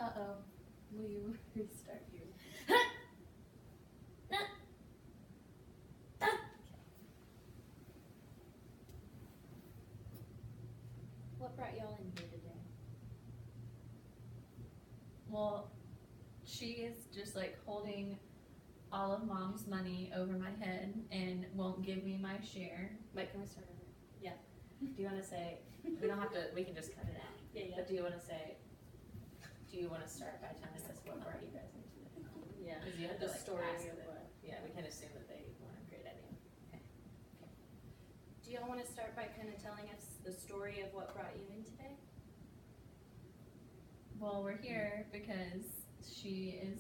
Uh-oh. Will you restart you? What brought y'all in here today? Well, she is just like holding all of Mom's money over my head and won't give me my share. Wait, can we start over? Yeah. Do you want to say, we don't have to, we can just cut it out. Yeah. But do you want to say, do you want to start by telling us what brought you guys into it? Yeah. Because you have The to like story ask of them. what. Yeah, we can assume that they want a great idea. Do y'all want to start by kind of telling us the story of what brought you in today? Well, we're here because she is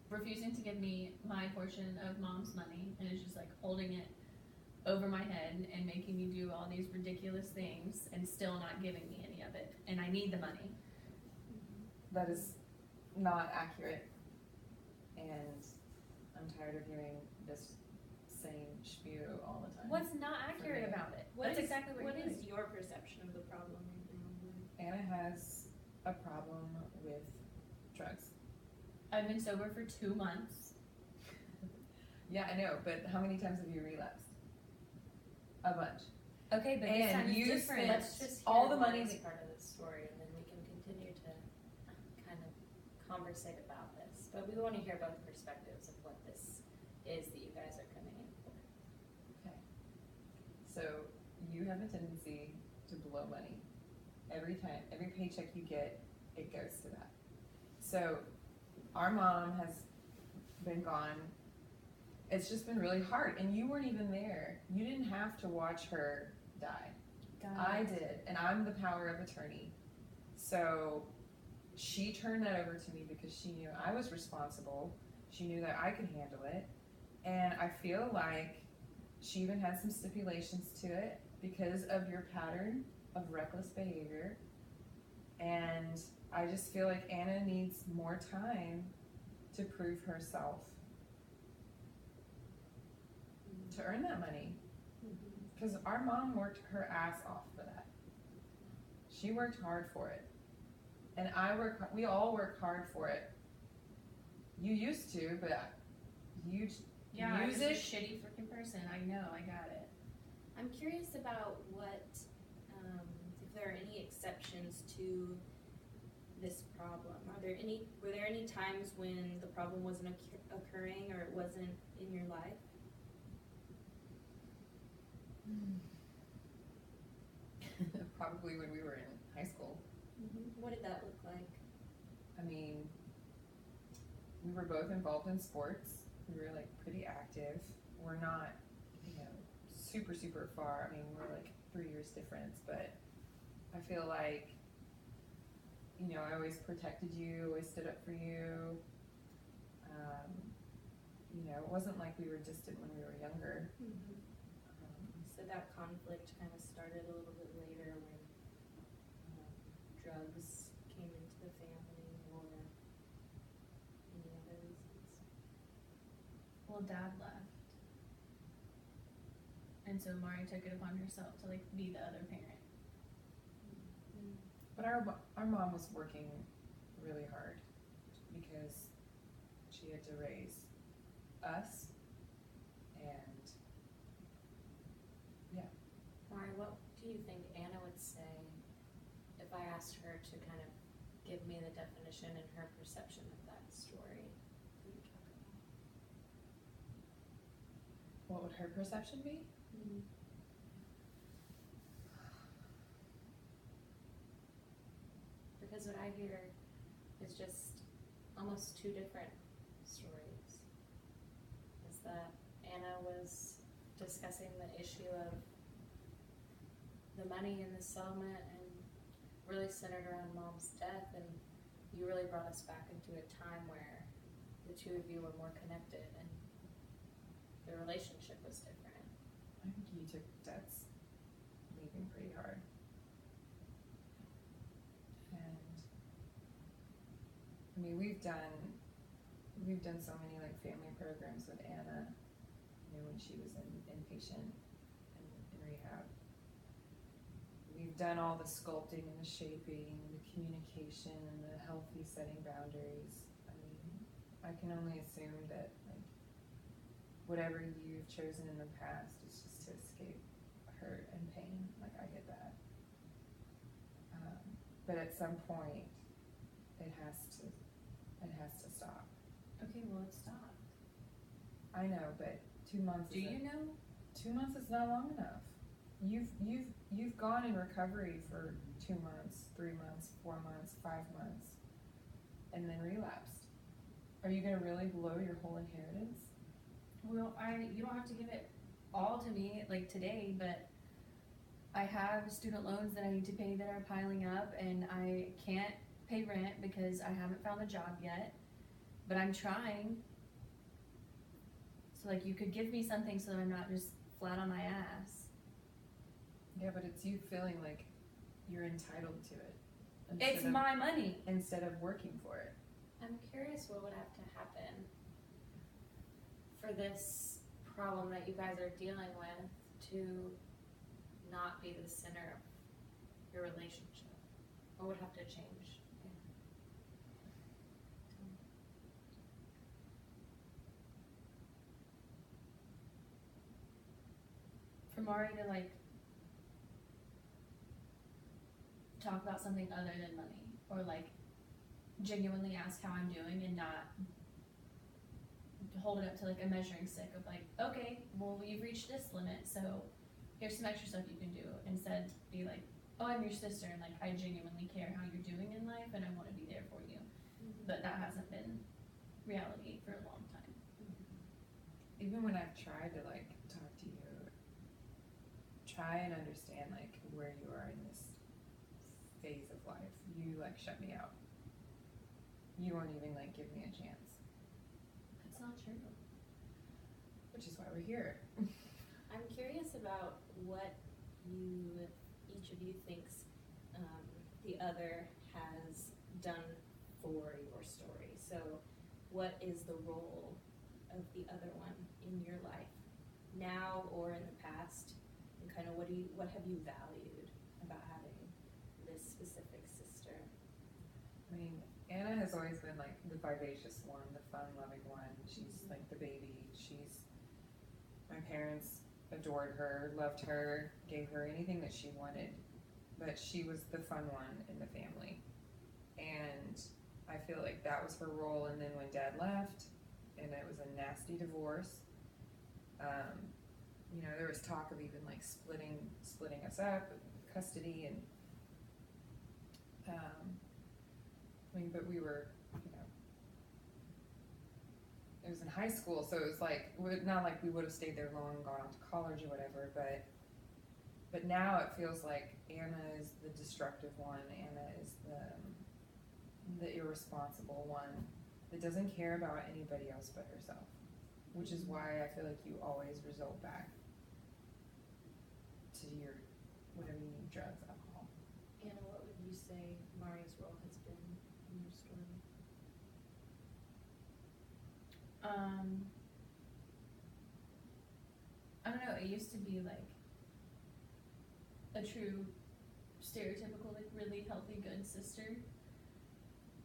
refusing to give me my portion of Mom's money and is just like holding it over my head and making me do all these ridiculous things and still not giving me any of it. And I need the money. That is not accurate, and I'm tired of hearing this same spew all the time. What's not accurate me. about it? What That's is- exactly what What you're is doing. your perception of the problem right now? Anna has a problem with drugs. I've been sober for 2 months. Yeah, I know, but how many times have you relapsed? A bunch. Okay, but And this time you is different. spent Let's just all hear the money Lori's that- part of the story, and then we can continue to kind of conversate about this. But we want to hear both perspectives of what this is that you guys are coming in for. Okay. So you have a tendency to blow money. Every time, every paycheck you get, it goes to that. So our mom has been gone. It's just been really hard, and you weren't even there. You didn't have to watch her die. I did, and I'm the power of attorney. So she turned that over to me because she knew I was responsible. She knew that I could handle it. And I feel like she even had some stipulations to it because of your pattern of reckless behavior. And I just feel like Anna needs more time to prove herself, to earn that money. Because our mom worked her ass off for that. She worked hard for it. And we all work hard for it. You used to, but you Yeah, I was use a it. shitty freaking person. I know, I got it. I'm curious about what, if there are any exceptions to this problem. Were there any times when the problem wasn't occurring or it wasn't in your life? Probably when we were in high school. What did that look like? I mean, we were both involved in sports. We were like pretty active. We're not, super, super far. I mean, we're like 3 years difference, but I feel like, I always protected you, always stood up for you. It wasn't like we were distant when we were younger. So that conflict kind of started a little bit later when drugs came into the family or any other reasons. Well, Dad left. And so Mari took it upon herself to like be the other parent. But our mom was working really hard because she had to raise us, and Mari, what do you think Anna would say if I asked her to kind of give me the definition and her perception of that story that you talk about? what would her perception be? Because what I hear is just almost two different stories. Is that Anna was discussing the issue of the money in the settlement and really centered around Mom's death, and you really brought us back into a time where the two of you were more connected and the relationship was different. I think you took Dad's leaving pretty hard. And I mean, we've done so many like family programs with Anna, when she was inpatient and in rehab. We've done all the sculpting and the shaping and the communication and the healthy setting boundaries. I mean, I can only assume that like whatever you've chosen in the past is just to escape hurt and pain. Like I get that, but at some point, it has to stop. Okay, well, it stopped. I know, but 2 months. Do you know? 2 months is not long enough. You've gone in recovery for 2 months, 3 months, 4 months, 5 months, and then relapsed. Are you gonna really blow your whole inheritance? Well, you don't have to give it all to me like today, but I have student loans that I need to pay that are piling up, and I can't pay rent because I haven't found a job yet, but I'm trying. So like you could give me something so that I'm not just flat on my ass. Yeah, but it's you feeling like you're entitled to it. It's my money. Instead of working for it. I'm curious what would have to happen for this problem that you guys are dealing with to not be the center of your relationship. What would have to change? For Mari to like talk about something other than money, or like genuinely ask how I'm doing and not hold it up to like a measuring stick of like, okay, well you've reached this limit, so here's some extra stuff you can do. Instead be like, oh, I'm your sister and like I genuinely care how you're doing in life and I want to be there for you. But that hasn't been reality for a long time. Even when I've tried to like talk to you, try and understand like where you are in this phase of life, you like shut me out. You won't even like give me a chance. That's not true. Which is why we're here. I'm curious about what each of you thinks the other has done for your story. So what is the role of the other one in your life now or in the past? And kind of what have you valued about having this specific sister? I mean, Anna has always been like the vivacious one, the fun-loving one. She's like the baby. My parents adored her, loved her, gave her anything that she wanted, but she was the fun one in the family. And I feel like that was her role. And then when Dad left, and it was a nasty divorce, you know, there was talk of even like splitting us up, custody, and I mean, but we were, you know, it was in high school, so it was like, not like we would have stayed there long and gone off to college or whatever, but now it feels like Anna is the destructive one, Anna is the irresponsible one that doesn't care about anybody else but herself, which is why I feel like you always result back to your, whatever you need, drugs, alcohol. Anna, what would you say Mari's role has been in your story? I don't know, it used to be like a true stereotypical, like really healthy, good sister.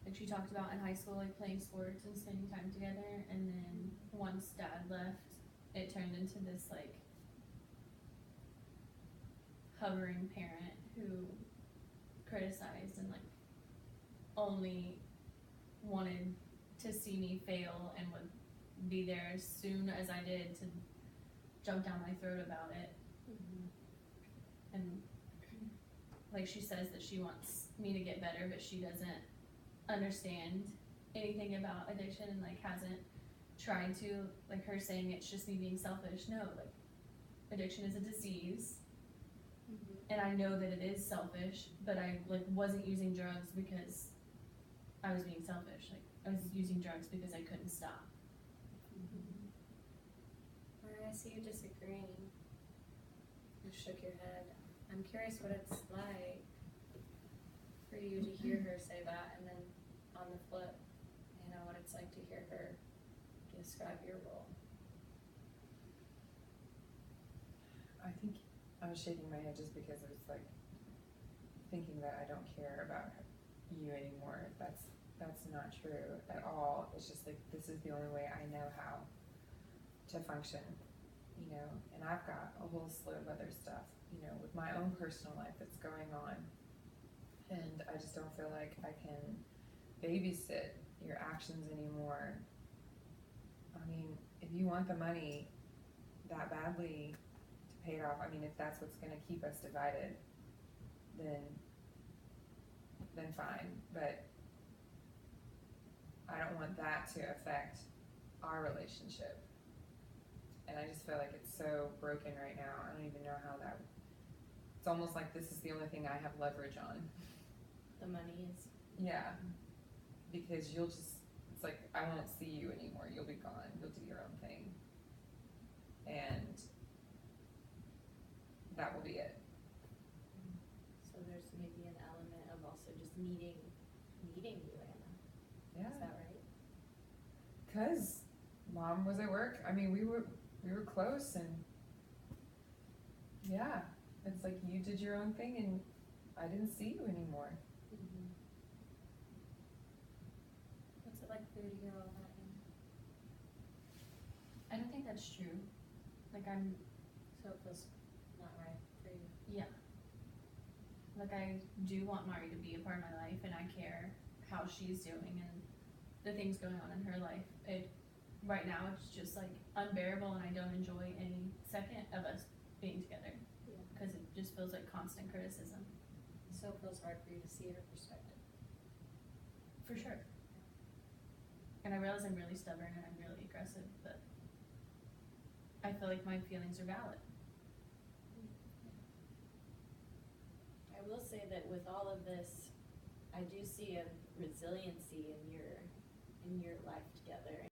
Like she talked about in high school, like playing sports and spending time together, and then once Dad left, it turned into this like hovering parent who criticized and like only wanted to see me fail and would be there as soon as I did to jump down my throat about it. And like she says that she wants me to get better, but she doesn't understand anything about addiction and like hasn't tried to, like her saying it's just me being selfish. No, like addiction is a disease. And I know that it is selfish, but I like wasn't using drugs because I was being selfish. Like I was using drugs because I couldn't stop. I see you disagreeing. You shook your head. I'm curious what it's like for you to hear her say that, and then on the flip, you know, what it's like to hear her describe your role. I think I was shaking my head just because it was like thinking that I don't care about you anymore, if that's not true at all. It's just like, this is the only way I know how to function, you know, and I've got a whole slew of other stuff, you know, with my own personal life that's going on. And I just don't feel like I can babysit your actions anymore. I mean, if you want the money that badly to pay it off, I mean, if that's what's gonna keep us divided, then fine, but I don't want that to affect our relationship. And I just feel like it's so broken right now, I don't even know how that, it's almost like this is the only thing I have leverage on. The money is, Yeah, because you'll just, it's like, I won't see you anymore, you'll be gone, you'll do your own thing. And that will be it. so there's maybe an element of also just needing you, Anna. Yeah. Is that right? Cause mom was at work, I mean, we were close and yeah, it's like you did your own thing and I didn't see you anymore. What's it like for you to hear all that? And I don't think that's true. Like so it feels not right for you. yeah. Like I do want Mari to be a part of my life and I care how she's doing and the things going on in her life. Right now it's just like unbearable and I don't enjoy any second of us being together. Yeah. Cause it just feels like constant criticism. So it feels hard for you to see her perspective. For sure. And I realize I'm really stubborn and I'm really aggressive, but I feel like my feelings are valid. I will say that with all of this, I do see a resiliency in your life together.